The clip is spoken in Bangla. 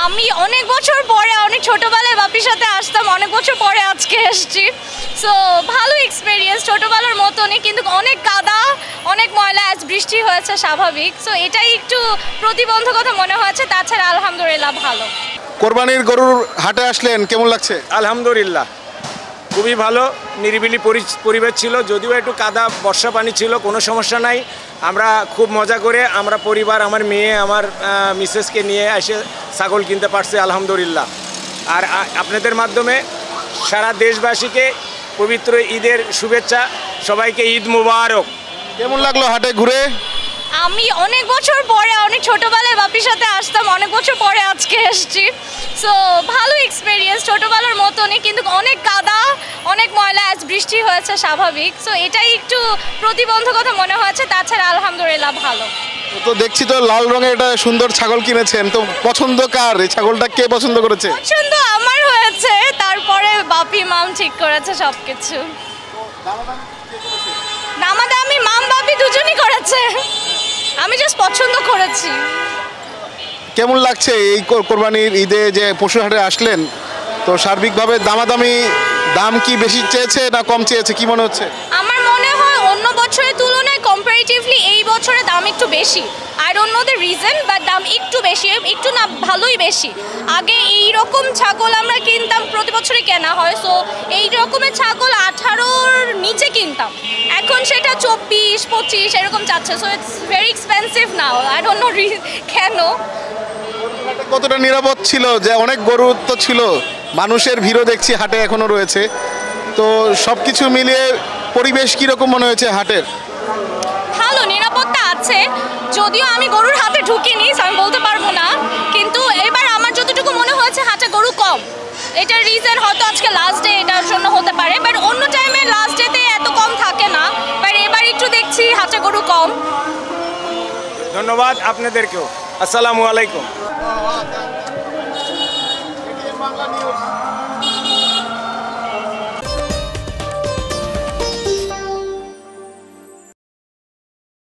আমি অনেক বছর পরে, অনেক ছোটবেলায় বাপির সাথে আসতাম, অনেক বছর পরে আজকে এসেছি। সো ভালো এক্সপিরিয়েন্স, ছোটবেলার মতনই, কিন্তু অনেক কাদা, অনেক ময়লা, আজ বৃষ্টি হয়েছে স্বাভাবিক। সো এটাই একটু প্রতিবন্ধকতা মনে হয়েছে, তাছাড়া আলহামদুলিল্লাহ ভালো। কোরবানির গরুর হাটে আসলেন, কেমন লাগছে? আলহামদুলিল্লাহ খুবই ভালো, নিরিবিলি পরিবেশ ছিল, যদিও একটু কাদা বর্ষা পানি ছিল, কোনো সমস্যা নাই। আমরা খুব মজা করে আমরা পরিবার, আমার মেয়ে, আমার মিসেসকে নিয়ে এসে ছাগল কিনতে পারছি আলহামদুলিল্লাহ। আর আপনাদের মাধ্যমে সারা দেশবাসীকে পবিত্র ঈদের শুভেচ্ছা, সবাইকে ঈদ মুবারক। কেমন লাগলো হাটে ঘুরে? আমি অনেক বছর পরে, অনেক ছোটবেলায় বাপির সাথে আসতাম, অনেক বছর পরে আজকে এসেছি। সো ভালো এক্সপিরিয়েন্স, ছোটবেলার মতনই, কিন্তু অনেক কাদা, অনেক ময়লা, আজ বৃষ্টি হয়েছে স্বাভাবিক। সো এটাই একটু প্রতিবন্ধকতা মনে হয়েছে, তাছাড়া আলহামদুলিল্লাহ ভালো। তো দেখছি তো লাল রঙের একটা সুন্দর ছাগল কিনেছেন, তো পছন্দ কার? এই ছাগলটা কে পছন্দ করেছে? পছন্দ আমার হয়েছে, তারপরে বাপি মাম ঠিক করেছে সবকিছু। দামাদামি মাম বাপি দুজনই করেছে, আমি জাস্ট পছন্দ করেছি। কেমন লাগছে এই কোরবানির ঈদে যে পশু হাটে আসলেন? তো সার্বিকভাবে দামাদামি, দাম কি বেশি চেয়েছে না কম চেয়েছে, কি মনে হচ্ছে? আমার মনে হয় অন্য বছরের তুলনায় কম্পারেটিভলি এই বছরে দাম একটু বেশি। I don't know the reason, but দাম একটু বেশি, একটু না ভালোই বেশি। আগে এই রকম ছাগল আমরা কিনতাম, প্রতি বছরই কেনা হয়। সো এই রকমের ছাগল 18-র নিচে কিনতাম, এখন সেটা 24-25 এরকম চাচ্ছে। So it's very expensive now, I don't know কেন। কতটা নিরাপদ ছিল? যে অনেক গরু তো ছিল, মানুষের ভিড়ও দেখছি হাটে এখনো রয়েছে, তো সব কিছু মিলিয়ে পরিবেশ কীরকম মনে হয়েছে হাটের? ভালো, নিরাপত্তা আছে, যদিও আমি গরুর হাতে ঢুকিনি, আমি বলতে পারবো না। কিন্তু এবার আমার যতটুকু মনে হয়েছে হাটে গরু কম। এটার রিজন হয়তো আজকে লাস্ট ডে, এটার জন্য হতে পারে, বাট অন্য টাইমে লাস্ট ডেতে এত কম থাকে না, বাট এবার একটু দেখছি হাটে গরু কম। ধন্যবাদ আপনাদেরকেও, আসসালামু আলাইকুম।